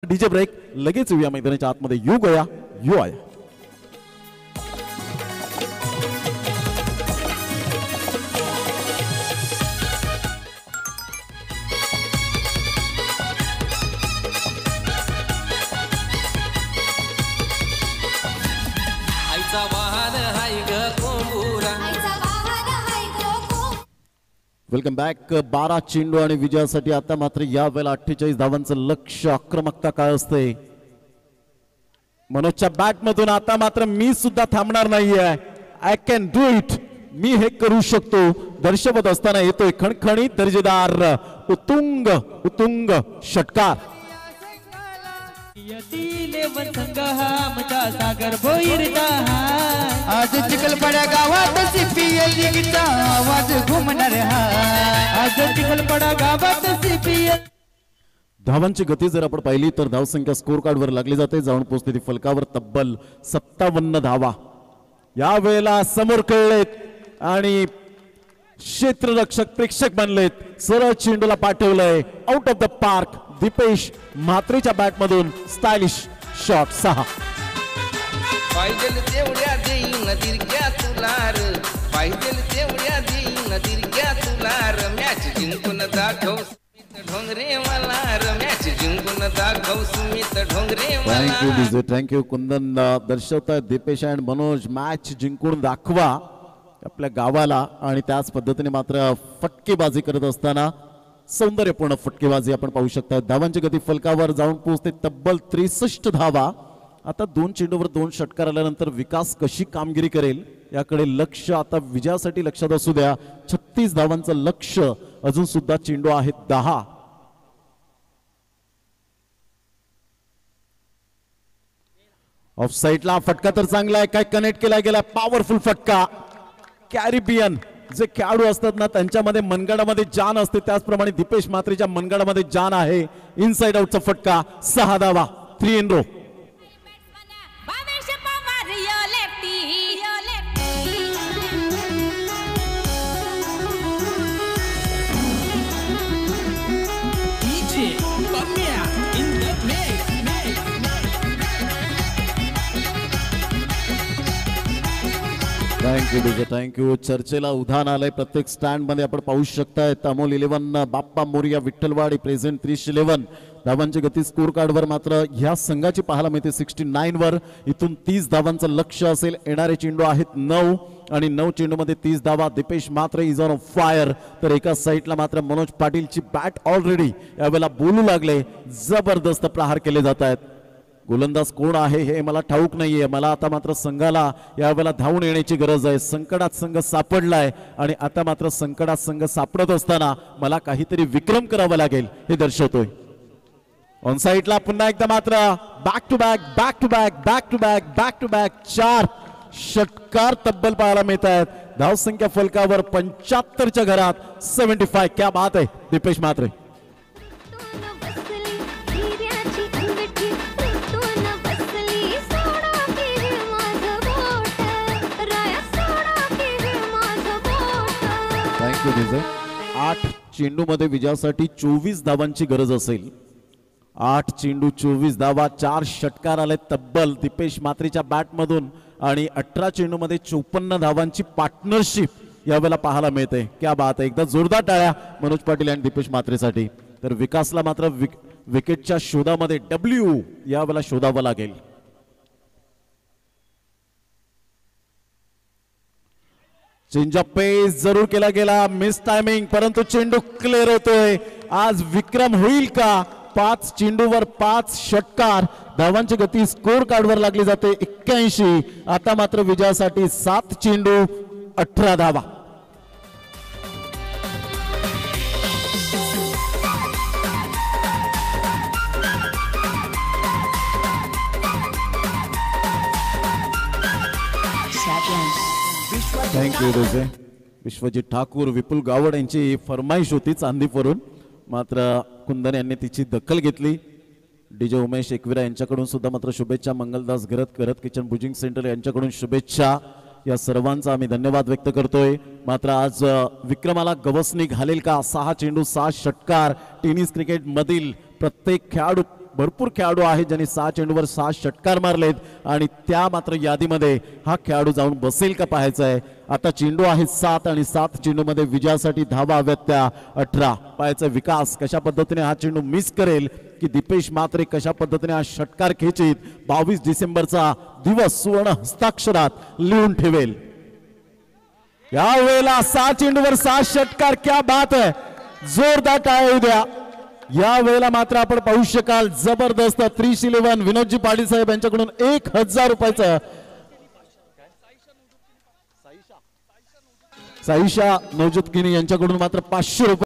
DJ break लगेच येऊया मैदानाच्या आतमध्ये. यू गया यू आया. आईचा वाहन हाय ग कोंबुरा. Welcome back. 12 चेंडू आणि विजयासाठी आता मात्र या वेळेला 48 धावांचं लक्ष्य. आक्रमकता काय असते मनोजच्या बॅट मधून. आता मात्र मी सुद्धा थांबणार नाहीये. I can do it. मी हे करू शकतो दर्शवत असताना येतोय खणखणीत दर्जेदार उत्तुंग उत्तुंग षटकार. सागर भोईरचा आज चिखलपड्या गावात सीपीएल लीगचा आवाज घुमणार हा. आज चिखलपडा गावात सीपीएल. धावांची गती जर आपण पाहिली तर धावसंख्या स्कोर कार्ड वर लागली जाते. जाऊन पोहोचते ती फलकावर तब्बल 57 धावा या वेळेला समोर खेळलेत आणि क्षेत्ररक्षक प्रेक्षक बनलेत. सरळ चेंडूला पाठवलंय out of the park. Deepesh म्हात्रेच्या बॅट मधून स्टायलिश शॉट 6. पाहिजे तेवढ्या देईन दिरक्या तुलार. पाहिजे तेवढ्या देईन दिरक्या तुलार. मॅच जिंकून दाखव सुमित ढोंगरे मलार. मॅच जिंकून दाखव Sumit Dhongre thank you Malar. DJ. Thank you Kundan. दर्शवताय दीपेश अँड मनोज. मॅच जिंकून दाखवा आपल्या गावाला. आणि त्याच पद्धतीने मात्र फटकेबाजी करत असताना सौंदर्यपूर्ण फटकेबाजी आपण पाहू शकता. धावांची गती फलकावर जाऊन पोहोचते तब्बल 63 धावा. आता 2 चेंडूवर 2 षटकार आल्यानंतर विकास कशी कामगिरी करेल याकडे लक्ष आता विजयासाठी लक्षात असू द्या. 36 धावांचं लक्ष. अजून सुद्धा चेंडू आहेत 10. ऑफ साईडला फटका तर चांगला आहे. काय कनेक्ट केला गेला. पॉवरफुल फटका. कॅरिबियन जे खेळाडू असतात ना त्यांच्यामध्ये मनगडामध्ये जान असते. त्याचप्रमाणे दीपेश म्हात्रेच्या मनगडामध्ये जान आहे. इनसाइड आउटचा फटका. 6 धावा. 3 in row. Thank you DJ. Thank you. चर्चेला उधाण आलंय प्रत्येक स्टँड मध्ये आपण पाहू शकताय. अमोल 11 बाप्पा मोरिया विठ्ठलवाडी प्रेझेंट 30-11. धावांची गती स्कोर कार्ड वर मात्र ह्या संघाची पाहायला मिळते 69 वर. इथून 30 धावांचं लक्ष असेल. येणारे चेंडू आहेत 9 आणि 9 चेंडूमध्ये 30 धावा. दीपेश मात्र इज ऑन फायर. तर एका साईडला मात्र मनोज पाटीलची बॅट ऑलरेडी यावेळेला बोलू लागले. जबरदस्त प्रहार केले जात आहेत. गोलंदाज कोण आहे हे मला ठाऊक नाहीये. मला आता मात्र संघाला यावेळेला धावून येण्याची गरज आहे. संकटात संघ सापडलाय आणि आता मात्र संकटात संघ सापडत असताना मला काहीतरी विक्रम करावा लागेल हे दर्शवतोय. ऑन साईडला पुन्हा एकदा मात्र back to back back to back back to back back to back 4 षटकार तब्बल पाहायला मिळत आहेत. धावसंख्या फलकावर 75च्या घरात 75. क्या बात आहे दीपेश म्हात्रे. Thank you DJ. 8 चेंडू मध्ये विजयासाठी 24 धावांची गरज असेल. 8 चेंडू 24 धावा. 4 षटकार आले तब्बल दीपेश म्हात्रेच्या बॅट मधून आणि 18 चेंडू मध्ये 54 धावांची पार्टनरशिप यावेळेला पाहायला मिळते. क्या बात आहे. एकदा जोरदार टाळ्या मनोज पाटील आणि दीपेश म्हात्रेसाठी. तर विकासला मात्र विकेटच्या शोधामध्ये डब्ल्यू यावेळेला शोधावं लागेल. चेंज ऑफ पेस जरूर केला गेला. मिस टायमिंग परंतु चेंडू क्लिअर होतोय. आज विक्रम होईल का. 5 चेंडूवर 5 षटकार. धावांची गती स्कोर कार्डवर लागली जाते 81. आता मात्र विजयासाठी 7 चेंडू 18 धावा. Thank you DJ. विश्वजित ठाकूर विपुल गावड यांची फरमाईश होती चांदीवरून. मात्र कुंदन यांनी तिची दखल घेतली. डीजे उमेश एकविरा यांच्याकडून सुद्धा मात्र शुभेच्छा. मंगलदास घरत किचन बुजिंग सेंटर यांच्याकडून शुभेच्छा. या सर्वांचा आम्ही धन्यवाद व्यक्त करतोय. मात्र आज विक्रमाला गवसणी घालेल का. 6 चेंडू 6 षटकार. टेनिस क्रिकेट मधील प्रत्येक खेळाडू भरपूर खेळाडू आहेत ज्यांनी 6 चेंडूवर 6 षटकार मारलेत आणि त्या मात्र यादीमध्ये हा खेळाडू जाऊन बसेल का पाहायचं आहे. आता चेंडू आहेत 7 आणि 7 चेंडूमध्ये विजयासाठी धावा हव्यात त्या 18. पाहायचा विकास कशा पद्धतीने हा चेंडू मिस करेल की दीपेश मात्रे कशा पद्धतीने हा षटकार खेचीत 22 डिसेंबरचा दिवस सुवर्ण हस्ताक्षरात लिहून ठेवेल. या वेळेला 6 चेंडूवर 6 षटकार, क्या बात आहे. जोरदार टाळ्या द्या. या वेळेला मात्र आपण पाहू शकाल जबरदस्त 311 विनोदजी पाटील साहेब यांच्याकडून 1000 रुपयाचं, साईशा नवजुतकिनी यांच्याकडून मात्र 500 रुपये